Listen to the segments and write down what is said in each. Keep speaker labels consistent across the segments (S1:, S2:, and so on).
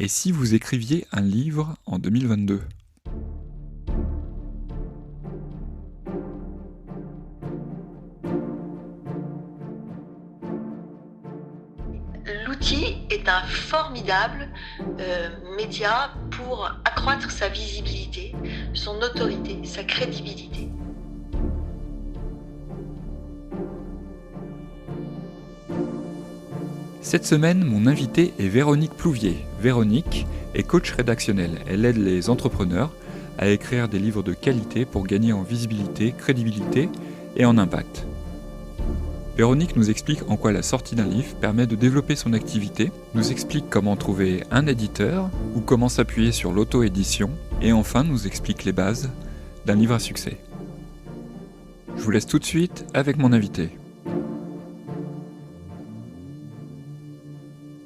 S1: Et si vous écriviez un livre en 2022 ?
S2: L'outil est un formidable média pour accroître sa visibilité, son autorité, sa crédibilité.
S1: Cette semaine, mon invitée est Véronique Plouvier. Véronique est coach rédactionnel. Elle aide les entrepreneurs à écrire des livres de qualité pour gagner en visibilité, crédibilité et en impact. Véronique nous explique en quoi la sortie d'un livre permet de développer son activité, nous explique comment trouver un éditeur ou comment s'appuyer sur l'auto-édition et enfin nous explique les bases d'un livre à succès. Je vous laisse tout de suite avec mon invité.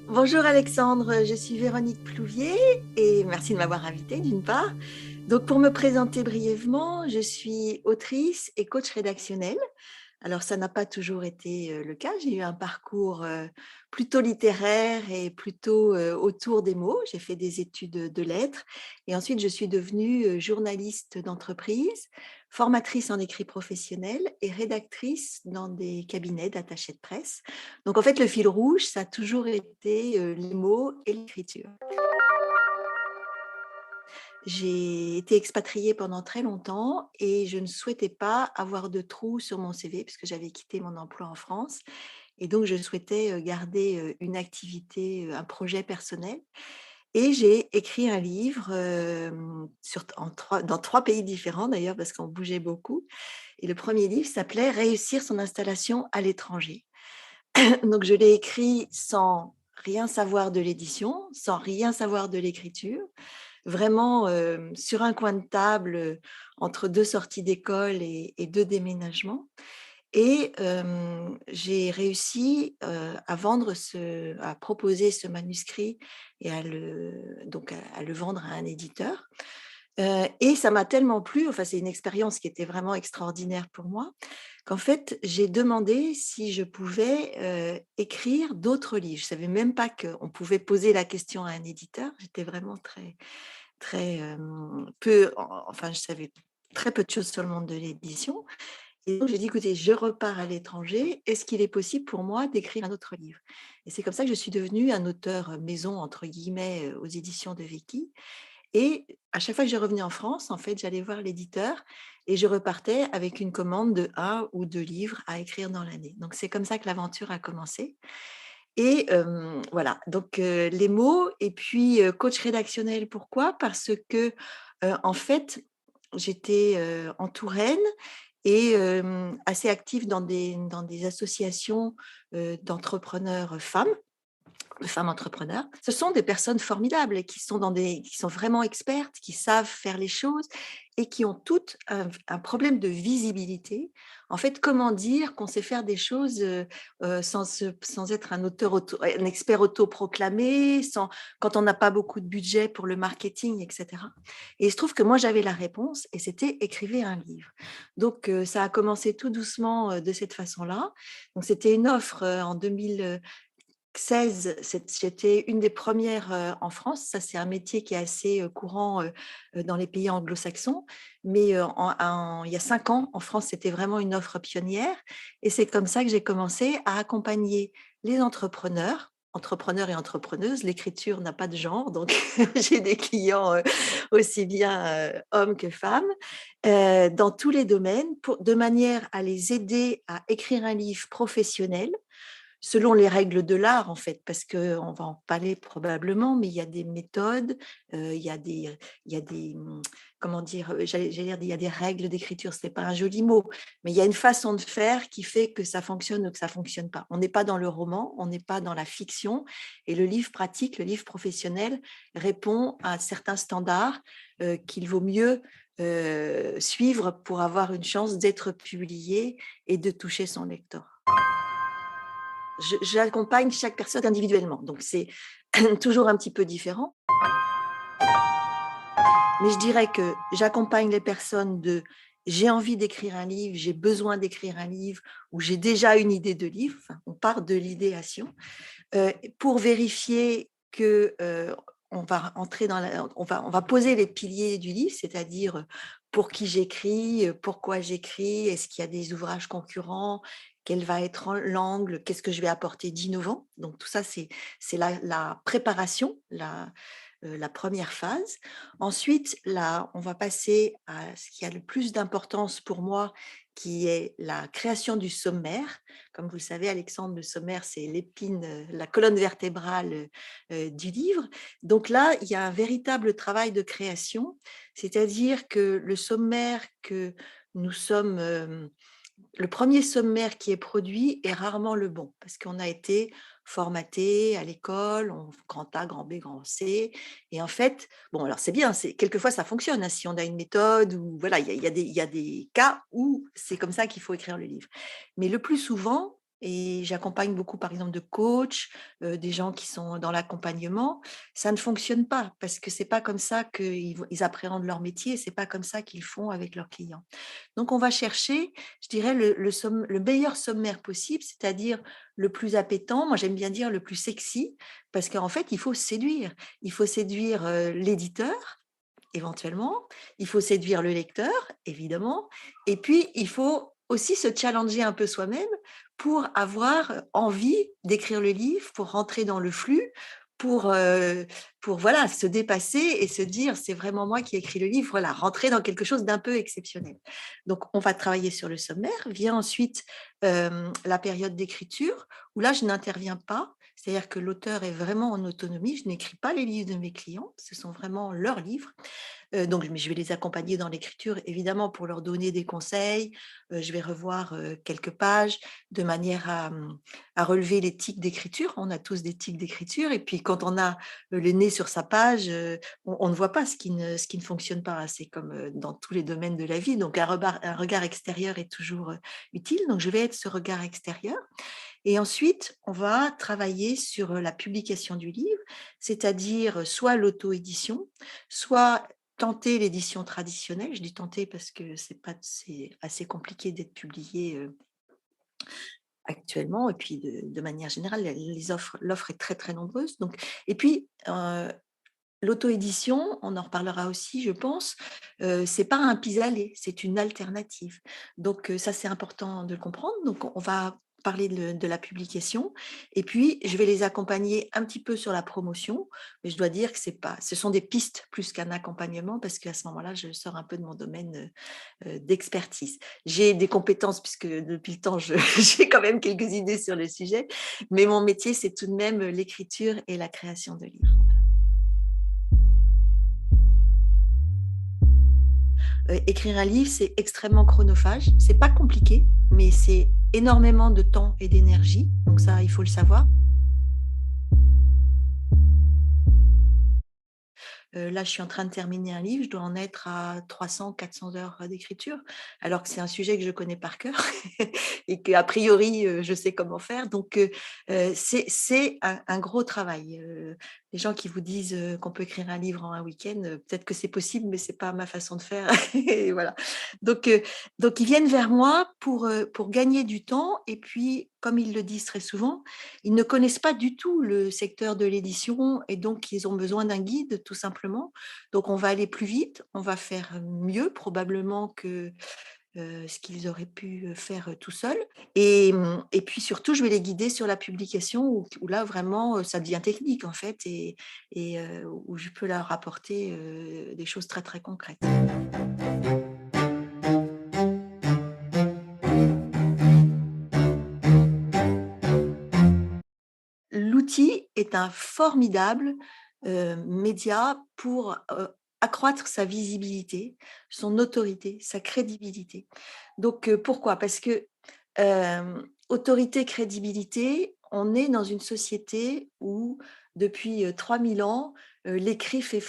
S2: Bonjour Alexandre, je suis Véronique Plouvier et merci de m'avoir invitée d'une part. Donc pour me présenter brièvement, je suis autrice et coach rédactionnel. Alors ça n'a pas toujours été le cas, j'ai eu un parcours plutôt littéraire et plutôt autour des mots. J'ai fait des études de lettres et ensuite je suis devenue journaliste d'entreprise, formatrice en écrit professionnel et rédactrice dans des cabinets d'attachés de presse. Donc en fait le fil rouge, ça a toujours été les mots et l'écriture. J'ai été expatriée pendant très longtemps et je ne souhaitais pas avoir de trou sur mon CV puisque j'avais quitté mon emploi en France. Et donc, je souhaitais garder une activité, un projet personnel. Et j'ai écrit un livre dans 3 pays différents d'ailleurs parce qu'on bougeait beaucoup. Et le premier livre s'appelait Réussir son installation à l'étranger. Donc, je l'ai écrit sans rien savoir de l'édition, sans rien savoir de l'écriture, vraiment sur un coin de table entre 2 sorties d'école et 2 déménagements. Et j'ai réussi à proposer ce manuscrit et à le vendre à un éditeur. Et ça m'a tellement plu, enfin c'est une expérience qui était vraiment extraordinaire pour moi, qu'en fait j'ai demandé si je pouvais écrire d'autres livres. Je ne savais même pas qu'on pouvait poser la question à un éditeur. J'étais vraiment très enfin je savais très peu de choses sur le monde de l'édition. Et donc j'ai dit: «Écoutez, je repars à l'étranger, est-ce qu'il est possible pour moi d'écrire un autre livre?» Et c'est comme ça que je suis devenue un auteur «maison» entre guillemets, aux éditions de Vekey. Et à chaque fois que je revenais en France, en fait, j'allais voir l'éditeur et je repartais avec une commande de 1 ou 2 livres à écrire dans l'année. Donc c'est comme ça que l'aventure a commencé. Et voilà, donc les mots et puis coach rédactionnel, pourquoi? Parce que, en fait, j'étais en Touraine et assez active dans des associations d'entrepreneurs femmes, de femmes entrepreneurs. Ce sont des personnes formidables et qui sont vraiment expertes, qui savent faire les choses et qui ont toutes un problème de visibilité. En fait, comment dire qu'on sait faire des choses sans être un expert autoproclamé, quand on n'a pas beaucoup de budget pour le marketing, etc. Et il se trouve que moi, j'avais la réponse et c'était écrivez un livre. Donc, ça a commencé tout doucement de cette façon-là. Donc, c'était une offre en 2016, j'étais une des premières en France. Ça, c'est un métier qui est assez courant dans les pays anglo-saxons. Mais il y a 5 ans, en France, c'était vraiment une offre pionnière. Et c'est comme ça que j'ai commencé à accompagner les entrepreneurs et entrepreneuses. L'écriture n'a pas de genre, donc j'ai des clients aussi bien hommes que femmes, dans tous les domaines, de manière à les aider à écrire un livre professionnel selon les règles de l'art, en fait, parce qu'on va en parler probablement, mais il y a des méthodes, il y a comment dire, j'allais dire, il y a des règles d'écriture, ce n'est pas un joli mot, mais il y a une façon de faire qui fait que ça fonctionne ou que ça ne fonctionne pas. On n'est pas dans le roman, on n'est pas dans la fiction, et le livre pratique, le livre professionnel répond à certains standards qu'il vaut mieux suivre pour avoir une chance d'être publié et de toucher son lecteur. J'accompagne chaque personne individuellement, donc c'est toujours un petit peu différent. Mais je dirais que j'accompagne les personnes de j'ai envie d'écrire un livre, j'ai besoin d'écrire un livre ou j'ai déjà une idée de livre. Enfin, on part de l'idéation pour vérifier que on va entrer on va poser les piliers du livre, c'est-à-dire pour qui j'écris, pourquoi j'écris, est-ce qu'il y a des ouvrages concurrents, quel va être l'angle, qu'est-ce que je vais apporter d'innovant. Donc tout ça, c'est la préparation, la première phase. Ensuite, là, on va passer à ce qui a le plus d'importance pour moi, qui est la création du sommaire. Comme vous le savez, Alexandre, le sommaire, c'est l'épine, la colonne vertébrale du livre. Donc là, il y a un véritable travail de création, c'est-à-dire que le sommaire que nous sommes, le premier sommaire qui est produit est rarement le bon, parce qu'on a été formaté à l'école, grand A, grand B, grand C. Et en fait, bon, alors c'est bien, quelquefois ça fonctionne, hein, si on a une méthode, ou voilà, il y a des cas où c'est comme ça qu'il faut écrire le livre. Mais le plus souvent, et j'accompagne beaucoup par exemple de coachs, des gens qui sont dans l'accompagnement, ça ne fonctionne pas, parce que c'est pas comme ça qu'ils appréhendent leur métier, c'est pas comme ça qu'ils font avec leurs clients. Donc on va chercher, je dirais, le meilleur sommaire possible, c'est-à-dire le plus appétant. Moi, j'aime bien dire le plus sexy, parce qu'en fait, il faut séduire. Il faut séduire l'éditeur, éventuellement. Il faut séduire le lecteur, évidemment. Et puis, il faut aussi se challenger un peu soi-même pour avoir envie d'écrire le livre, pour rentrer dans le flux, pour, euh, pour voilà, se dépasser et se dire c'est vraiment moi qui ai écrit le livre, voilà, rentrer dans quelque chose d'un peu exceptionnel. Donc, on va travailler sur le sommaire. Vient ensuite la période d'écriture, où là, je n'interviens pas. C'est-à-dire que l'auteur est vraiment en autonomie. Je n'écris pas les livres de mes clients, ce sont vraiment leurs livres. Donc, je vais les accompagner dans l'écriture, évidemment, pour leur donner des conseils. Je vais revoir quelques pages de manière à relever les tics d'écriture. On a tous des tics d'écriture. Et puis, quand on a le nez sur sa page, on ne voit pas ce qui ne fonctionne pas. C'est comme dans tous les domaines de la vie. Donc, un regard extérieur est toujours utile. Donc, je vais être ce regard extérieur. Et ensuite, on va travailler sur la publication du livre, c'est-à-dire soit l'auto-édition, soit tenter l'édition traditionnelle. Je dis tenter parce que c'est assez compliqué d'être publié actuellement. Et puis, de manière générale, l'offre est très, très nombreuse. Donc, et puis, l'auto-édition, on en reparlera aussi, je pense, c'est pas un pis-aller, c'est une alternative. Donc, ça, c'est important de le comprendre. Donc, on va parler de la publication, et puis je vais les accompagner un petit peu sur la promotion, mais je dois dire que ce sont des pistes plus qu'un accompagnement, parce qu'à ce moment-là, je sors un peu de mon domaine d'expertise. J'ai des compétences, puisque depuis le temps, j'ai quand même quelques idées sur le sujet, mais mon métier, c'est tout de même l'écriture et la création de livres. Écrire un livre, c'est extrêmement chronophage. C'est pas compliqué, mais c'est énormément de temps et d'énergie. Donc ça, il faut le savoir. Là, je suis en train de terminer un livre, je dois en être à 300-400 heures d'écriture, alors que c'est un sujet que je connais par cœur et qu'a priori, je sais comment faire. Donc, c'est un gros travail. Les gens qui vous disent qu'on peut écrire un livre en un week-end, peut-être que c'est possible, mais c'est pas ma façon de faire. Et voilà. Donc, donc, ils viennent vers moi pour gagner du temps. Et puis, comme ils le disent très souvent, ils ne connaissent pas du tout le secteur de l'édition, et donc ils ont besoin d'un guide, tout simplement. Donc on va aller plus vite, on va faire mieux probablement que ce qu'ils auraient pu faire tout seuls. Et puis surtout, je vais les guider sur la publication, où là vraiment ça devient technique en fait, et où je peux leur apporter des choses très très concrètes. L'outil est un formidable média pour accroître sa visibilité, son autorité, sa crédibilité. Donc, pourquoi? Parce que autorité, crédibilité, on est dans une société où, depuis 3000 ans, l'écrit fait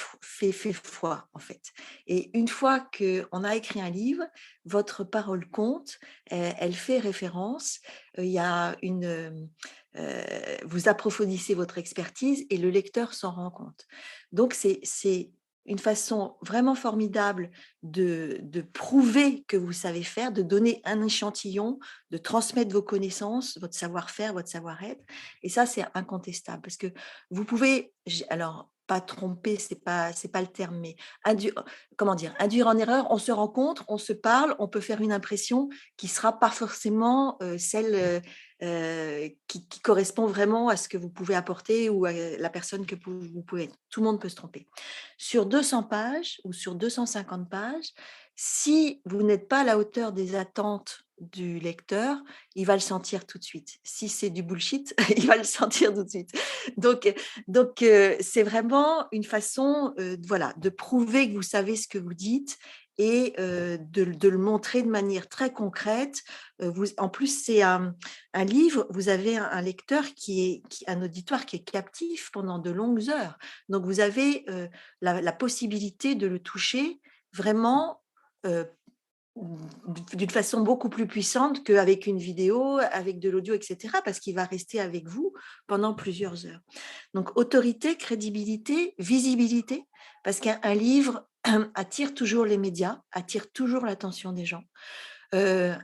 S2: foi, en fait. Et une fois qu'on a écrit un livre, votre parole compte, elle fait référence. Il y a vous approfondissez votre expertise et le lecteur s'en rend compte. Donc, c'est une façon vraiment formidable de prouver que vous savez faire, de donner un échantillon, de transmettre vos connaissances, votre savoir-faire, votre savoir-être. Et ça, c'est incontestable, parce que vous pouvez, alors, pas tromper, c'est pas le terme, mais indu comment dire? Induire en erreur, on se rencontre, on se parle, on peut faire une impression qui sera pas forcément, celle, qui correspond vraiment à ce que vous pouvez apporter ou à la personne que vous pouvez être. Tout le monde peut se tromper. Sur 200 pages ou sur 250 pages, si vous n'êtes pas à la hauteur des attentes du lecteur, il va le sentir tout de suite. Si c'est du bullshit, il va le sentir tout de suite. Donc c'est vraiment une façon, voilà, de prouver que vous savez ce que vous dites et de le montrer de manière très concrète. Vous en plus, c'est un livre, vous avez un lecteur un auditoire qui est captif pendant de longues heures. Donc vous avez, la possibilité de le toucher vraiment, heu, d'une façon beaucoup plus puissante qu'avec une vidéo, avec de l'audio et cetera, parce qu'il va rester avec vous pendant plusieurs heures. Donc autorité, crédibilité, visibilité, parce qu'un livre attire toujours les médias, attire toujours l'attention des gens.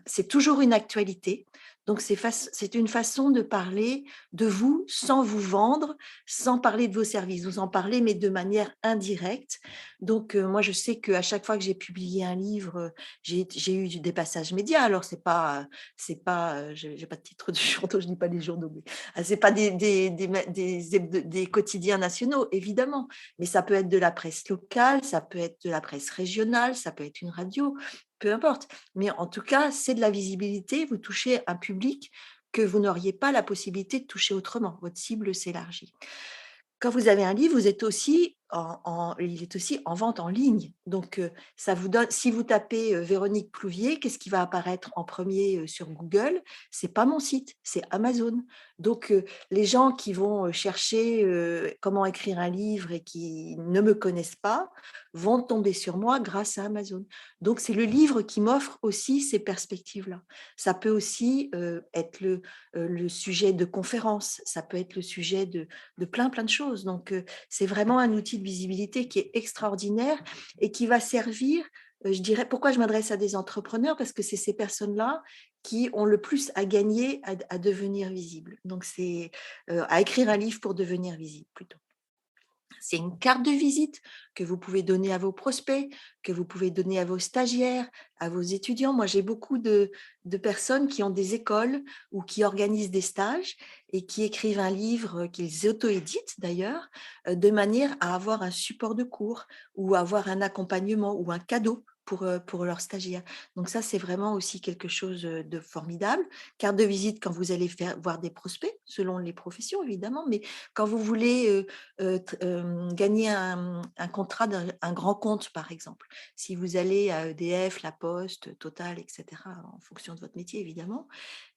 S2: C'est toujours une actualité. Donc c'est une façon de parler de vous sans vous vendre, sans parler de vos services. Vous en parlez, mais de manière indirecte. Donc moi, je sais qu'à chaque fois que j'ai publié un livre, j'ai eu des passages médias. Alors j'ai pas de titre de journaux, je lis pas les journaux, mais c'est pas des quotidiens nationaux, évidemment, mais ça peut être de la presse locale, ça peut être de la presse régionale, ça peut être une radio, peu importe. Mais en tout cas, c'est de la visibilité. Vous touchez un public que vous n'auriez pas la possibilité de toucher autrement. Votre cible s'élargit. Quand vous avez un livre, vous êtes aussi il est aussi en vente en ligne. Donc, ça vous donne si vous tapez, Véronique Plouvier, qu'est-ce qui va apparaître en premier sur Google? C'est pas mon site, c'est Amazon. Donc, les gens qui vont, chercher, comment écrire un livre et qui ne me connaissent pas, vont tomber sur moi grâce à Amazon. Donc, c'est le livre qui m'offre aussi ces perspectives-là. Ça peut aussi, être le sujet de conférences, ça peut être le sujet de plein, plein de choses. Donc, c'est vraiment un outil de visibilité qui est extraordinaire et qui va servir, je dirais, pourquoi je m'adresse à des entrepreneurs? Parce que c'est ces personnes-là qui ont le plus à gagner à devenir visibles. Donc, c'est à écrire un livre pour devenir visible plutôt. C'est une carte de visite que vous pouvez donner à vos prospects, que vous pouvez donner à vos stagiaires, à vos étudiants. Moi, j'ai beaucoup de personnes qui ont des écoles ou qui organisent des stages et qui écrivent un livre qu'ils auto-éditent d'ailleurs, de manière à avoir un support de cours ou avoir un accompagnement ou un cadeau pour leurs stagiaires. Donc ça, c'est vraiment aussi quelque chose de formidable. Carte de visite quand vous allez voir des prospects, selon les professions évidemment, mais quand vous voulez gagner un contrat un grand compte, par exemple. Si vous allez à EDF, La Poste, Total, et cetera, en fonction de votre métier, évidemment.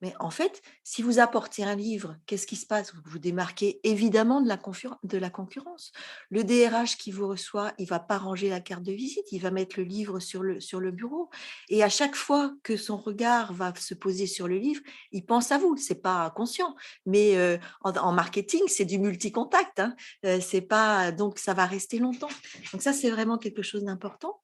S2: Mais en fait, si vous apportez un livre, qu'est-ce qui se passe? Vous vous démarquez évidemment de la concurrence. Le DRH qui vous reçoit, il va pas ranger la carte de visite, il va mettre le livre sur le bureau et à chaque fois que son regard va se poser sur le livre, il pense à vous. C'est pas conscient, mais en marketing, c'est du multicontact, hein. C'est pas donc ça va rester longtemps. Donc ça, c'est vraiment quelque chose d'important.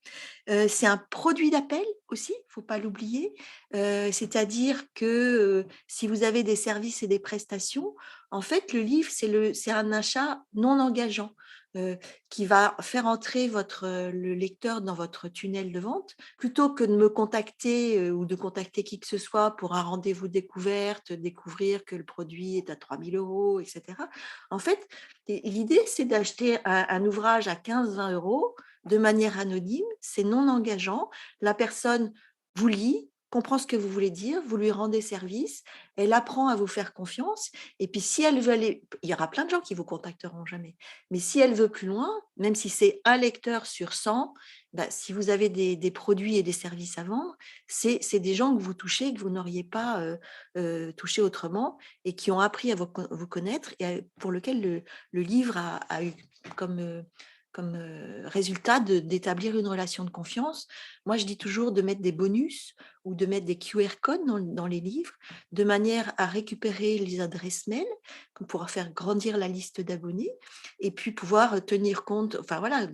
S2: C'est un produit d'appel aussi, il faut pas l'oublier. C'est-à-dire que, si vous avez des services et des prestations, en fait, le livre, c'est un achat non engageant, heu, qui va faire entrer le lecteur dans votre tunnel de vente. Plutôt que de me contacter, ou de contacter qui que ce soit pour un rendez-vous découverte, découvrir que le produit est à 3 000 € et cetera. En fait, l'idée, c'est d'acheter un ouvrage à 15-20 € de manière anonyme, c'est non engageant. La personne vous lit, comprend ce que vous voulez dire, vous lui rendez service, elle apprend à vous faire confiance et puis si elle veut aller il y aura plein de gens qui vous contacteront jamais, mais si elle veut plus loin, même si c'est un lecteur sur 100, bah, si vous avez des produits et des services à vendre, c'est des gens que vous touchez, que vous n'auriez pas, touchés autrement et qui ont appris à vous connaître et pour lequel le livre a eu comme, résultat d'établir une relation de confiance. Moi, je dis toujours de mettre des bonus ou de mettre des QR codes dans les livres, de manière à récupérer les adresses mail, pour faire grandir la liste d'abonnés et puis pouvoir tenir compte, enfin voilà,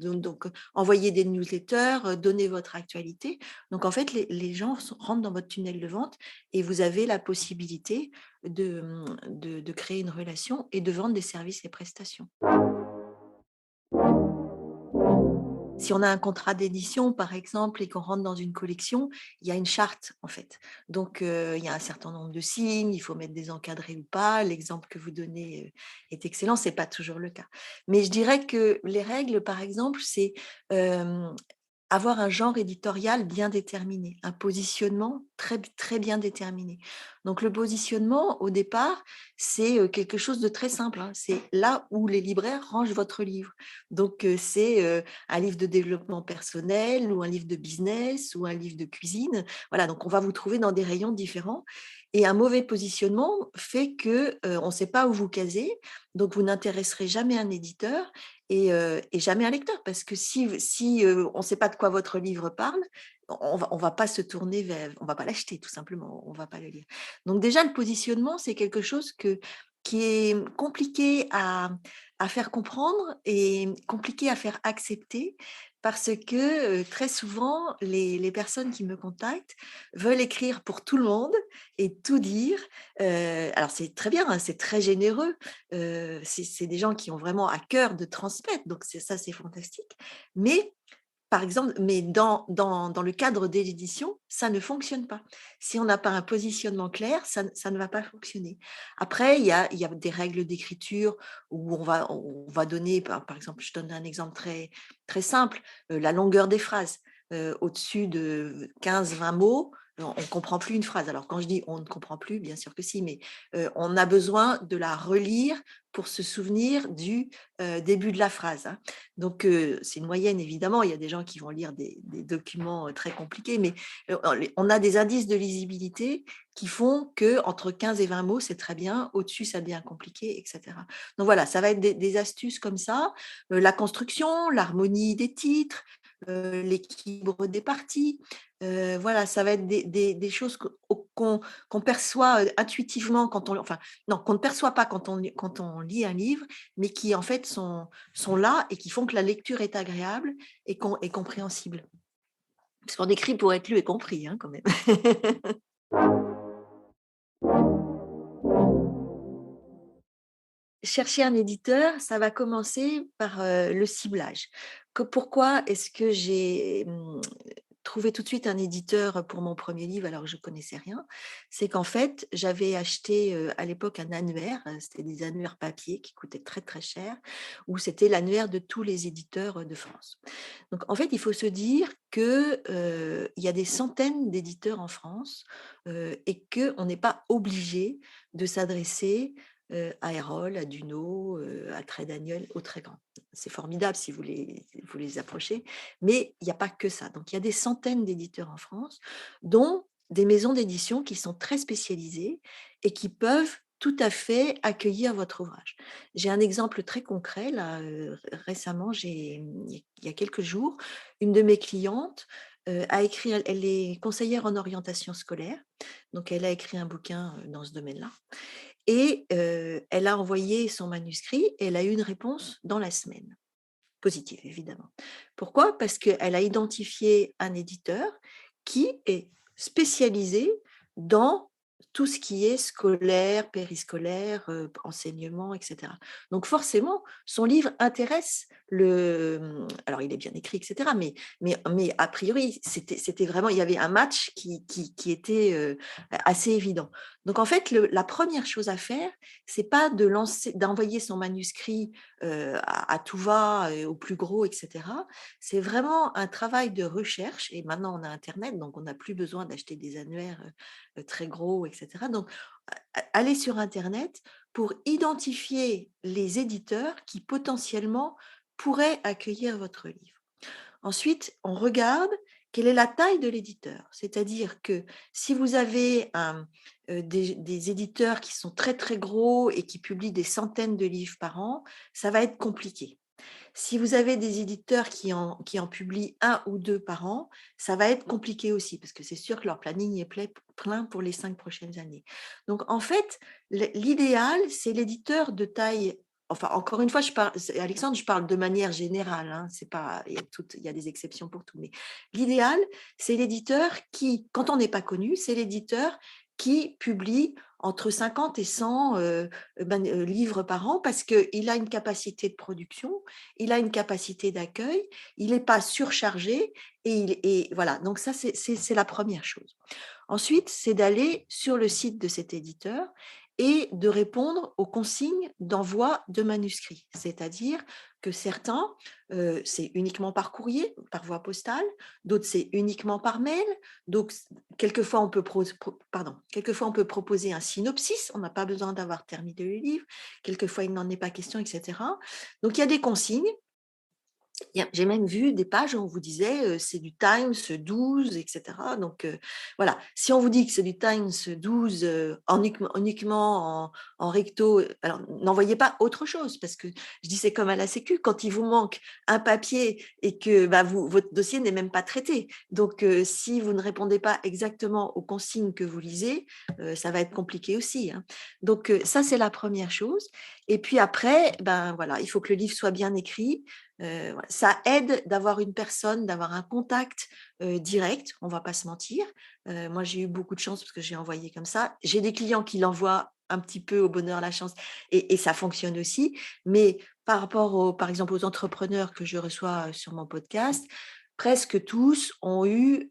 S2: envoyer des newsletters, donner votre actualité. Donc en fait, les gens rentrent dans votre tunnel de vente et vous avez la possibilité de créer une relation et de vendre des services et prestations. Si on a un contrat d'édition, par exemple, et qu'on rentre dans une collection, il y a une charte, en fait. Donc, il y a un certain nombre de signes, il faut mettre des encadrés ou pas. L'exemple que vous donnez, est excellent, c'est pas toujours le cas. Mais je dirais que les règles, par exemple, c'est, hem, avoir un genre éditorial bien déterminé, un positionnement très bien déterminé. Donc le positionnement, au départ, c'est, quelque chose de très simple, hein. C'est là où les libraires rangent votre livre. Donc, c'est, un livre de développement personnel ou un livre de business ou un livre de cuisine. Voilà, donc on va vous trouver dans des rayons différents et un mauvais positionnement fait que, on ne sait pas où vous caser, donc vous n'intéresserez jamais un éditeur et jamais un lecteur parce que si, on ne sait pas de quoi votre livre parle, on va pas se tourner vers on va pas l'acheter tout simplement, on va pas le lire. Donc déjà le positionnement, c'est quelque chose qui est compliqué à faire comprendre et compliqué à faire accepter parce que, très souvent les personnes qui me contactent veulent écrire pour tout le monde et tout dire. Alors c'est très bien, hein, c'est très généreux, c'est des gens qui ont vraiment à cœur de transmettre, donc c'est fantastique. Mais par exemple, mais dans le cadre de l'édition, ça ne fonctionne pas. Si on n'a pas un positionnement clair, ça ne va pas fonctionner. Après, il y a des règles d'écriture où on va donner, par exemple, je donne un exemple très simple, la longueur des phrases. Au-dessus de 15-20 mots, on ne comprend plus une phrase. Alors quand je dis: «On ne comprend plus», bien sûr que si, mais on a besoin de la relire pour se souvenir du, début de la phrase, hein. Donc, c'est une moyenne évidemment, il y a des gens qui vont lire des documents, très compliqués, mais, on a des indices de lisibilité qui font que entre 15 et 20 mots, c'est très bien, au-dessus, ça devient compliqué et cetera. Donc voilà, ça va être des astuces comme ça, la construction, l'harmonie des titres, l'équilibre des parties, voilà, ça va être des choses qu'on perçoit, intuitivement quand on enfin, non, qu'on ne perçoit pas quand on lit un livre, mais qui en fait sont là et qui font que la lecture est agréable et compréhensible. Parce qu'on écrit pour être lu et compris, hein, quand même. Chercher un éditeur, ça va commencer par, le ciblage. Pourquoi est-ce que j'ai, trouvé tout de suite un éditeur pour mon premier livre alors que je ne connaissais rien? C'est qu'en fait, j'avais acheté, à l'époque un annuaire, c'était des annuaires papier qui coûtaient très, très cher, où c'était l'annuaire de tous les éditeurs, de France. Donc en fait, il faut se dire que, il y a des centaines d'éditeurs en France, et qu'on n'est pas obligé de s'adresser, à Erol, à Duno, à Trait Daniel, aux très grands. C'est formidable si vous les approchez, mais il n'y a pas que ça. Donc il y a des centaines d'éditeurs en France, dont des maisons d'édition qui sont très spécialisées et qui peuvent tout à fait accueillir votre ouvrage. J'ai un exemple très concret là, récemment, il y a quelques jours, une de mes clientes, a écrit elle est conseillère en orientation scolaire, donc elle a écrit un bouquin, dans ce domaine-là et elle a envoyé son manuscrit et elle a eu une réponse dans la semaine, positive évidemment. Pourquoi? Parce qu'elle a identifié un éditeur qui est spécialisé dans tout ce qui est scolaire, périscolaire, enseignement et cetera. Donc forcément, son livre intéresse alors il est bien écrit et cetera, mais a priori, c'était vraiment il y avait un match qui était, assez évident. Donc en fait, la première chose à faire, c'est pas d'envoyer son manuscrit, à tout va, au plus gros et cetera. C'est vraiment un travail de recherche et maintenant on a internet, donc on n'a plus besoin d'acheter des annuaires, très gros et cetera. Donc aller sur internet pour identifier les éditeurs qui potentiellement pourraient accueillir votre livre. Ensuite, on regarde quelle est la taille de l'éditeur. C'est-à-dire que si vous avez des éditeurs qui sont très très gros et qui publient des centaines de livres par an, ça va être compliqué. Si vous avez des éditeurs qui en publient un ou 2 par an, ça va être compliqué aussi parce que c'est sûr que leur planning est plein pour les 5 prochaines années. Donc en fait, l'idéal, c'est l'éditeur de taille enfin encore une fois, Alexandre, je parle de manière générale, hein, c'est pas il y a des exceptions pour tout, mais l'idéal, c'est l'éditeur qui, quand on n'est pas connu, c'est l'éditeur qui publie entre 50 et 100 livres par an parce qu'il a une capacité de production, il a une capacité d'accueil, il n'est pas surchargé et voilà. Donc ça, c'est la première chose. Ensuite, c'est d'aller sur le site de cet éditeur et de répondre aux consignes d'envoi de manuscrits. C'est-à-dire que certains, c'est uniquement par courrier, par voie postale, d'autres, c'est uniquement par mail. Donc, quelquefois, quelquefois, on peut proposer un synopsis, on n'a pas besoin d'avoir terminé le livre, quelquefois, il n'en est pas question, etc. Donc, il y a des consignes. J'ai même vu des pages où on vous disait c'est du Times 12, etc. Donc voilà, si on vous dit que c'est du Times 12 uniquement en recto, alors n'envoyez pas autre chose parce que je dis c'est comme à la Sécu, quand il vous manque un papier et que votre dossier n'est même pas traité. Donc si vous ne répondez pas exactement aux consignes que vous lisez, ça va être compliqué aussi, hein. Donc ça c'est la première chose. Et puis après, voilà, il faut que le livre soit bien écrit. Ça aide d'avoir une personne, d'avoir un contact direct, on ne va pas se mentir. Moi, j'ai eu beaucoup de chance parce que j'ai envoyé comme ça. J'ai des clients qui l'envoient un petit peu au bonheur, la chance, et ça fonctionne aussi. Mais par rapport, par exemple, aux entrepreneurs que je reçois sur mon podcast, presque tous ont eu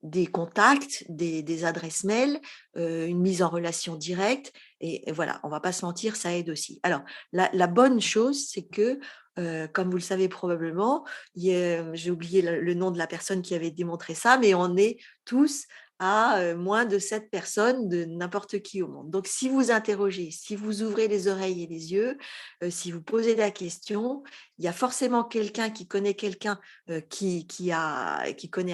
S2: des contacts, des adresses mail, une mise en relation directe. Et voilà, on ne va pas se mentir, ça aide aussi. Alors, la bonne chose, c'est que comme vous le savez probablement, j'ai oublié le nom de la personne qui avait démontré ça, mais on est tous à moins de 7 personnes de n'importe qui au monde. Donc, si vous interrogez, si vous ouvrez les oreilles et les yeux, si vous posez la question, il y a forcément quelqu'un qui connaît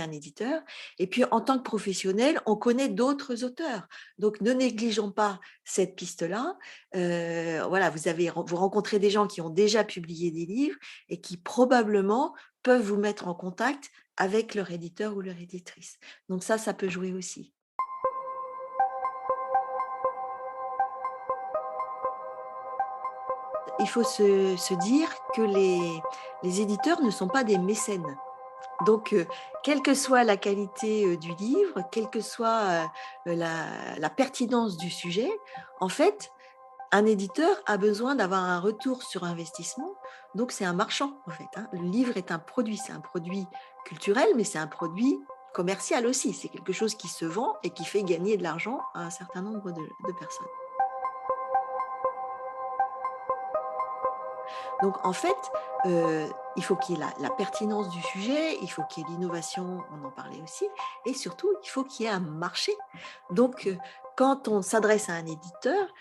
S2: un éditeur. Et puis, en tant que professionnel, on connaît d'autres auteurs. Donc, ne négligeons pas cette piste-là. Voilà, vous rencontrez des gens qui ont déjà publié des livres et qui probablement peuvent vous mettre en contact avec leur éditeur ou leur éditrice. Donc ça peut jouer aussi. Il faut se dire que les éditeurs ne sont pas des mécènes. Donc, quelle que soit la qualité du livre, quelle que soit la pertinence du sujet, en fait, un éditeur a besoin d'avoir un retour sur investissement. Donc, c'est un marchand, en fait, hein. Le livre est un produit. C'est un produit culturel, mais c'est un produit commercial aussi. C'est quelque chose qui se vend et qui fait gagner de l'argent à un certain nombre de personnes. Donc, en fait, il faut qu'il y ait la pertinence du sujet, il faut qu'il y ait l'innovation, on en parlait aussi, et surtout, il faut qu'il y ait un marché. Donc, quand on s'adresse à un éditeur,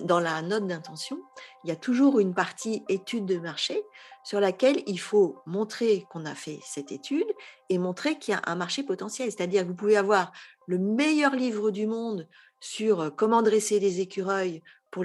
S2: dans la note d'intention, il y a toujours une partie étude de marché sur laquelle il faut montrer qu'on a fait cette étude et montrer qu'il y a un marché potentiel. C'est-à-dire que vous pouvez avoir le meilleur livre du monde sur comment dresser les écureuils pour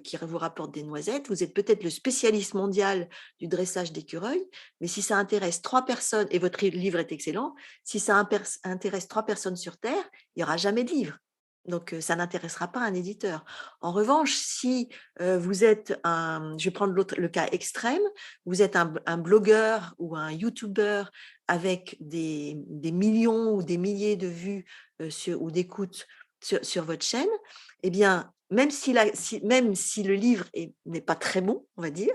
S2: qui vous rapportent des noisettes. Vous êtes peut-être le spécialiste mondial du dressage d'écureuils, mais si ça intéresse 3 personnes, et votre livre est excellent, si ça intéresse 3 personnes sur Terre, il n'y aura jamais de livre. Donc, ça n'intéressera pas un éditeur. En revanche, si vous êtes je vais prendre le cas extrême, vous êtes un blogueur ou un YouTuber avec des millions ou des milliers de vues ou d'écoutes sur votre chaîne, eh bien, même si le livre n'est pas très bon, on va dire,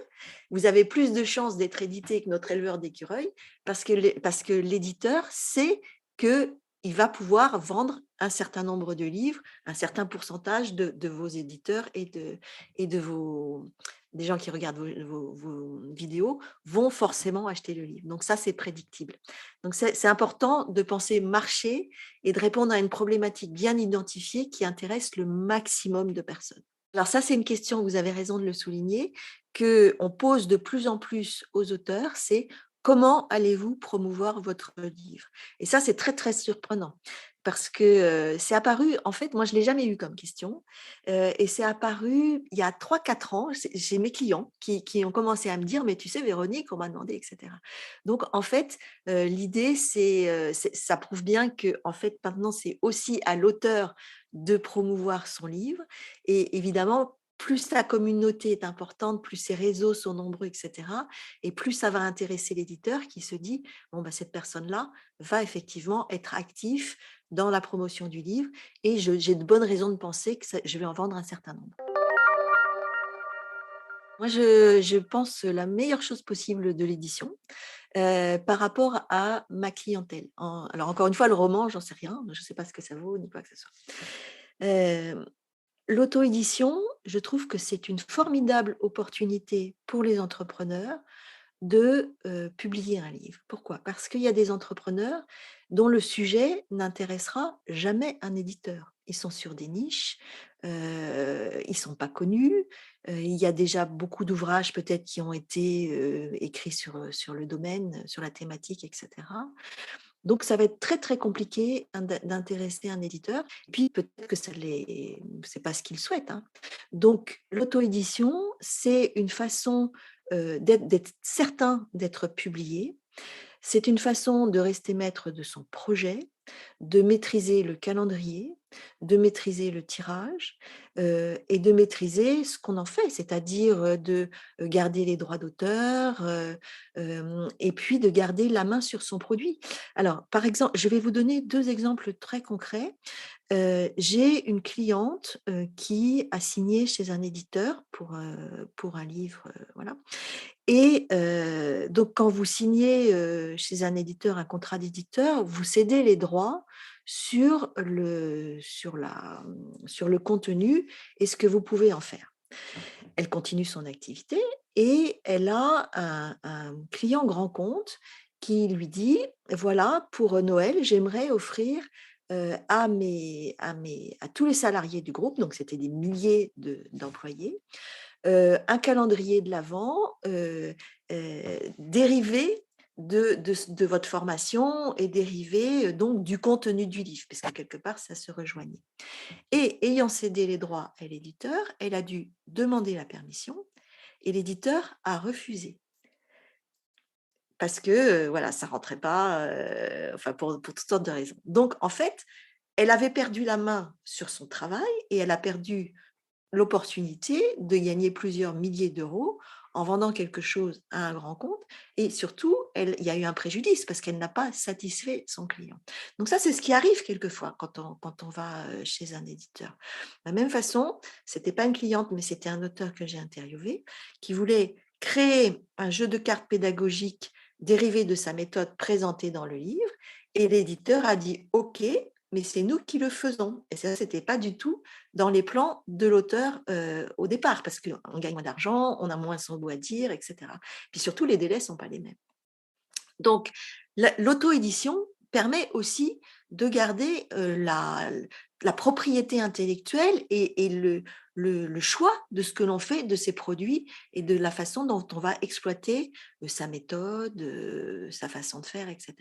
S2: vous avez plus de chances d'être édité que notre éleveur d'écureuils parce que l'éditeur sait qu'il va pouvoir vendre un certain nombre de livres, un certain pourcentage de vos éditeurs et des gens qui regardent vos vidéos vont forcément acheter le livre. Donc ça, c'est prédictible. Donc c'est important de penser marché et de répondre à une problématique bien identifiée qui intéresse le maximum de personnes. Alors ça, c'est une question, vous avez raison de le souligner, qu'on pose de plus en plus aux auteurs, c'est comment allez-vous promouvoir votre livre? Et ça, c'est très, très surprenant parce que c'est apparu, en fait, moi, je ne l'ai jamais eu comme question, et c'est apparu il y a 3-4 ans, j'ai mes clients qui ont commencé à me dire, mais tu sais, Véronique, on m'a demandé, etc. Donc, en fait, l'idée, ça prouve bien que, en fait, maintenant, c'est aussi à l'auteur de promouvoir son livre. Et évidemment, plus sa communauté est importante, plus ses réseaux sont nombreux, etc. Et plus ça va intéresser l'éditeur qui se dit, bon, bah, cette personne-là va effectivement être actif dans la promotion du livre et j'ai de bonnes raisons de penser que je vais en vendre un certain nombre. Moi, je pense la meilleure chose possible de l'édition par rapport à ma clientèle. Alors, encore une fois, le roman, j'en sais rien, je ne sais pas ce que ça vaut ni quoi que ce soit. L'auto-édition, je trouve que c'est une formidable opportunité pour les entrepreneurs de publier un livre. Pourquoi? Parce qu'il y a des entrepreneurs dont le sujet n'intéressera jamais un éditeur. Ils sont sur des niches, ils ne sont pas connus, il y a déjà beaucoup d'ouvrages peut-être qui ont été écrits sur le domaine, sur la thématique, etc. Donc, ça va être très, très compliqué d'intéresser un éditeur. Et puis, peut-être que c'est pas ce qu'il souhaite, hein. Donc, l'auto-édition, c'est une façon d'être certain d'être publié. C'est une façon de rester maître de son projet, de maîtriser le calendrier, de maîtriser le tirage et de maîtriser ce qu'on en fait, c'est-à-dire de garder les droits d'auteur et puis de garder la main sur son produit. Alors, par exemple, je vais vous donner 2 exemples très concrets. J'ai une cliente qui a signé chez un éditeur pour un livre, voilà. Et donc quand vous signez, chez un éditeur, un contrat d'éditeur, vous cédez les droits sur le contenu et ce que vous pouvez en faire. Elle continue son activité et elle a un client grand compte qui lui dit: «Voilà, pour Noël, j'aimerais offrir, à tous les salariés du groupe», donc c'était des milliers d'employés, un calendrier de l'Avent dérivé de votre formation et dérivé donc du contenu du livre, puisque quelque part ça se rejoignait. Et ayant cédé les droits à l'éditeur, elle a dû demander la permission et l'éditeur a refusé parce que voilà, ça rentrait pas, enfin pour toutes sortes de raisons. Donc en fait, elle avait perdu la main sur son travail et elle a perdu l'opportunité de gagner plusieurs milliers d'euros en vendant quelque chose à un grand compte et surtout, il y a eu un préjudice parce qu'elle n'a pas satisfait son client. Donc ça, c'est ce qui arrive quelquefois quand on va chez un éditeur. De la même façon, c'était pas une cliente, mais c'était un auteur que j'ai interviewé qui voulait créer un jeu de cartes pédagogique dérivé de sa méthode présentée dans le livre et l'éditeur a dit: «OK, mais c'est nous qui le faisons». Et ça, c'était pas du tout dans les plans de l'auteur au départ, parce qu'on gagne moins d'argent, on a moins son mot à dire, etc. Puis surtout, les délais sont pas les mêmes. Donc, l'auto-édition permet aussi de garder la propriété intellectuelle et le choix de ce que l'on fait de ses produits et de la façon dont on va exploiter sa méthode, sa façon de faire, etc.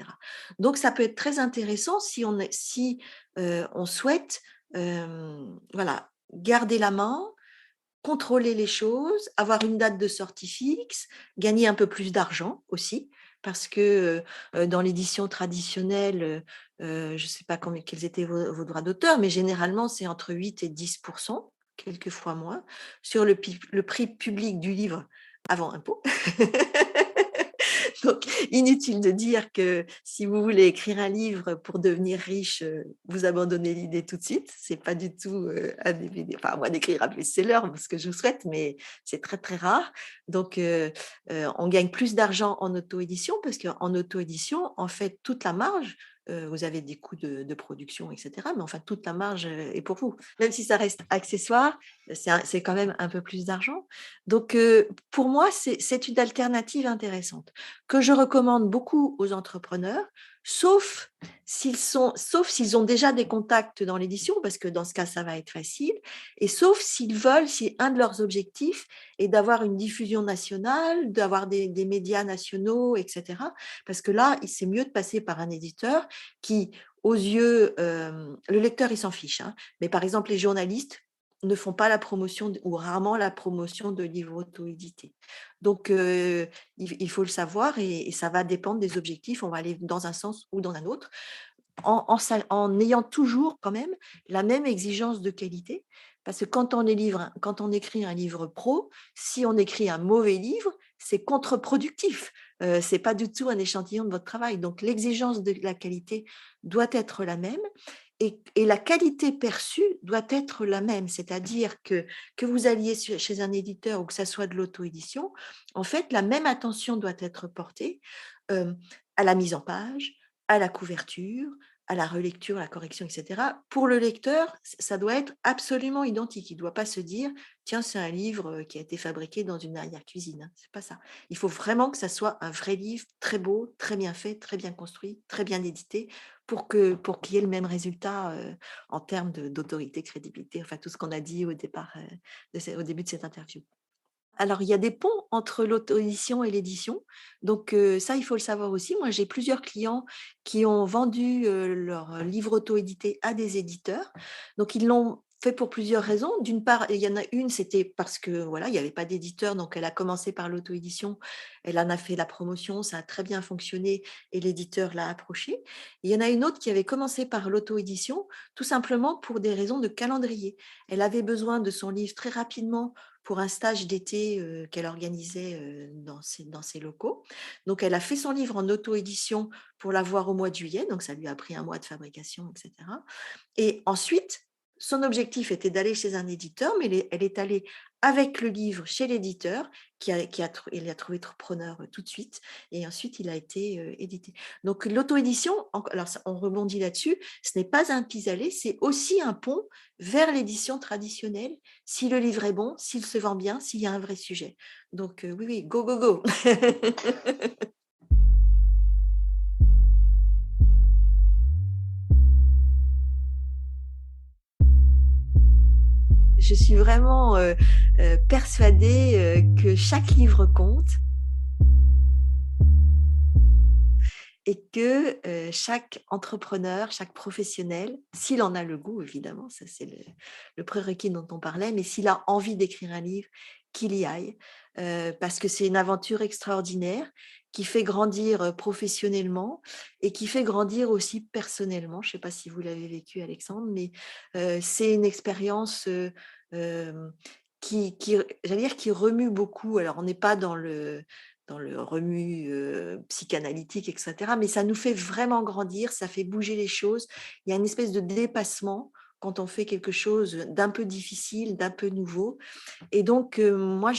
S2: Donc, ça peut être très intéressant si on souhaite voilà, garder la main, contrôler les choses, avoir une date de sortie fixe, gagner un peu plus d'argent aussi, parce que dans l'édition traditionnelle, je ne sais pas quels étaient vos droits d'auteur, mais généralement c'est entre 8 et 10%, quelquefois moins, sur le prix public du livre avant impôt. Donc, inutile de dire que si vous voulez écrire un livre pour devenir riche, vous abandonnez l'idée tout de suite. C'est pas du tout un enfin, à moins d'écrire un best-seller, ce que je vous souhaite, mais c'est très très rare. Donc, on gagne plus d'argent en auto-édition parce qu'en auto-édition, en fait, toute la marge, vous avez des coûts de production, etc. Mais enfin, toute la marge est pour vous. Même si ça reste accessoire, c'est quand même un peu plus d'argent. Donc, pour moi, c'est une alternative intéressante que je recommande beaucoup aux entrepreneurs, sauf s'ils ont déjà des contacts dans l'édition, parce que dans ce cas, ça va être facile, et sauf si un de leurs objectifs est d'avoir une diffusion nationale, d'avoir des médias nationaux, etc. Parce que là, c'est mieux de passer par un éditeur qui, aux yeux, le lecteur, il s'en fiche, hein, mais par exemple, les journalistes ne font pas la promotion ou rarement la promotion de livres auto-édités. Donc, il faut le savoir et ça va dépendre des objectifs. On va aller dans un sens ou dans un autre, en ayant toujours quand même la même exigence de qualité, Parce que quand on écrit un livre pro, si on écrit un mauvais livre, c'est contre-productif. C'est pas du tout un échantillon de votre travail. Donc l'exigence de la qualité doit être la même et la qualité perçue doit être la même. C'est-à-dire que vous alliez chez un éditeur ou que ça soit de l'auto-édition, en fait, la même attention doit être portée à la mise en page, à la couverture, à la relecture, à la correction, etc. Pour le lecteur, ça doit être absolument identique. Il ne doit pas se dire, tiens, c'est un livre qui a été fabriqué dans une arrière-cuisine. C'est pas ça. Il faut vraiment que ça soit un vrai livre, très beau, très bien fait, très bien construit, très bien édité, pour qu'il y ait le même résultat en termes d'autorité, crédibilité, enfin tout ce qu'on a dit au départ, au début de cette interview. Alors, il y a des ponts entre l'auto-édition et l'édition. Donc, ça, il faut le savoir aussi. Moi, j'ai plusieurs clients qui ont vendu leur livre auto-édité à des éditeurs. Donc, ils l'ont fait pour plusieurs raisons. D'une part, il y en a une, c'était parce que voilà, il n'y avait pas d'éditeur, donc elle a commencé par l'auto-édition, elle en a fait la promotion, ça a très bien fonctionné et l'éditeur l'a approché. Il y en a une autre qui avait commencé par l'auto-édition, tout simplement pour des raisons de calendrier. Elle avait besoin de son livre très rapidement pour un stage d'été qu'elle organisait dans ses locaux. Donc, elle a fait son livre en auto-édition pour l'avoir au mois de juillet. Donc, ça lui a pris un mois de fabrication, etc. Et ensuite, son objectif était d'aller chez un éditeur, mais elle est allée avec le livre chez l'éditeur, il a trouvé preneur tout de suite, et ensuite il a été édité. Donc l'auto-édition, alors on rebondit là-dessus, ce n'est pas un pis-aller, c'est aussi un pont vers l'édition traditionnelle, si le livre est bon, s'il se vend bien, s'il y a un vrai sujet. Donc oui, go, go, go. Je suis vraiment persuadée que chaque livre compte et que chaque entrepreneur, chaque professionnel, s'il en a le goût, évidemment, ça c'est le prérequis dont on parlait, mais s'il a envie d'écrire un livre, qu'il y aille, parce que c'est une aventure extraordinaire qui fait grandir professionnellement et qui fait grandir aussi personnellement. Je ne sais pas si vous l'avez vécu, Alexandre, mais c'est une expérience j'allais dire, qui remue beaucoup. Alors, on n'est pas dans le remue psychanalytique, etc. Mais ça nous fait vraiment grandir, ça fait bouger les choses. Il y a une espèce de dépassement quand on fait quelque chose d'un peu difficile, d'un peu nouveau. Et donc, moi,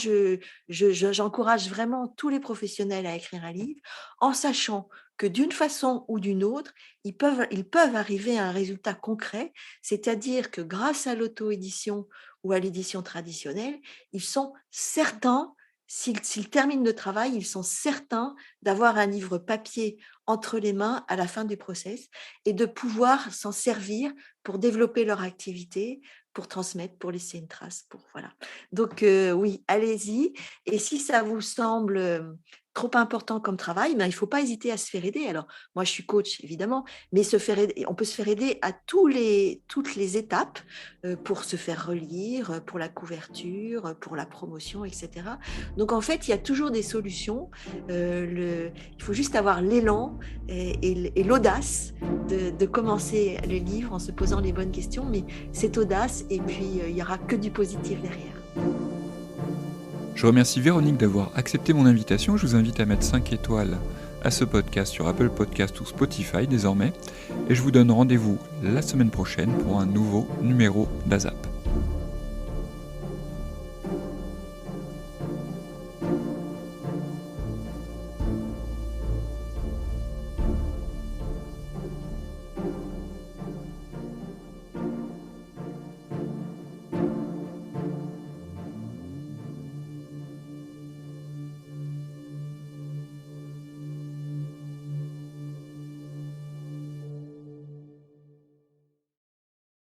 S2: j'encourage vraiment tous les professionnels à écrire un livre en sachant que d'une façon ou d'une autre, ils peuvent arriver à un résultat concret, c'est-à-dire que grâce à l'auto-édition ou à l'édition traditionnelle, ils sont certains, s'ils terminent le travail, ils sont certains d'avoir un livre papier entre les mains à la fin du process et de pouvoir s'en servir pour développer leur activité, pour transmettre, pour laisser une trace. Voilà. Donc oui, allez-y. Et si ça vous semble trop important comme travail, il ne faut pas hésiter à se faire aider. Alors, moi, je suis coach, évidemment, mais on peut se faire aider à toutes les étapes pour se faire relire, pour la couverture, pour la promotion, etc. Donc, en fait, il y a toujours des solutions. Il faut juste avoir l'élan et l'audace de commencer le livre en se posant les bonnes questions, mais cette audace, et puis il n'y aura que du positif derrière.
S1: Je remercie Véronique d'avoir accepté mon invitation. Je vous invite à mettre 5 étoiles à ce podcast sur Apple Podcast ou Spotify désormais. Et je vous donne rendez-vous la semaine prochaine pour un nouveau numéro d'ASAP.